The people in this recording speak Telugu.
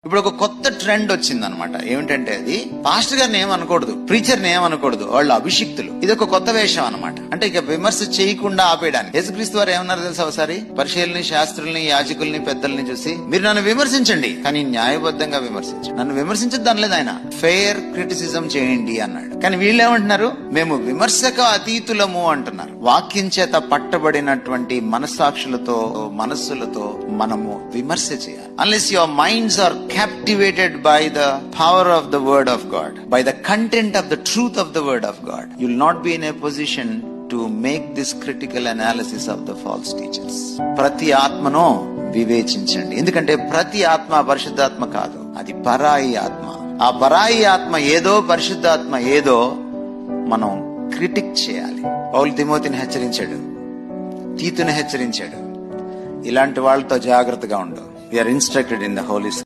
ఇప్పుడు ఒక కొత్త ట్రెండ్ వచ్చింది అనమాట. ఏమిటంటే అది పాస్టర్ గారిని ఏమనకూడదు, ప్రీచర్ని ఏమనకూడదు, వాళ్ళు అభిషిక్తులు. ఇది ఒక కొత్త వేషం అనమాట. అంటే ఇక విమర్శ చేయకుండా ఆపేయడానికి. యేసుక్రీస్తు వారు ఏమన్నారు తెలుసా? ఒకసారి పరిశీలని, శాస్త్రుల్ని, యాజకుల్ని, పెద్దల్ని చూసి మీరు నన్ను విమర్శించండి, కానీ న్యాయబద్ధంగా విమర్శించండి. నన్ను విమర్శించద్దు అనలేదు ఆయన, ఫెయిర్ క్రిటిసిజం చేయండి అన్నాడు. కానీ వీళ్ళు ఏమంటున్నారు? మేము విమర్శక అతీతులము అంటున్నారు. వాక్యం చేత పట్టబడినటువంటి మనస్సాక్షులతో, మనస్సులతో మనము విమర్శ చేయాలి. Unless your minds are captivated by the power of the word of God, by the content of the truth of the word of God, you will not be in a position to make this critical analysis of the false teachers. ప్రతి ఆత్మను వివేచించండి. ఎందుకంటే ప్రతి ఆత్మ పరిశుద్ధాత్మ కాదు, అది పరాయి ఆత్మ. ఆ పరాయి ఆత్మ ఏదో, పరిశుద్ధాత్మ ఏదో మనం క్రిటిక్ చేయాలి. పౌలు తిమోతిని హెచ్చరించాడు, తీతుని హెచ్చరించాడు, ఇలాంటి వాళ్ళతో జాగ్రత్తగా ఉండు. We are instructed in the Holy Spirit.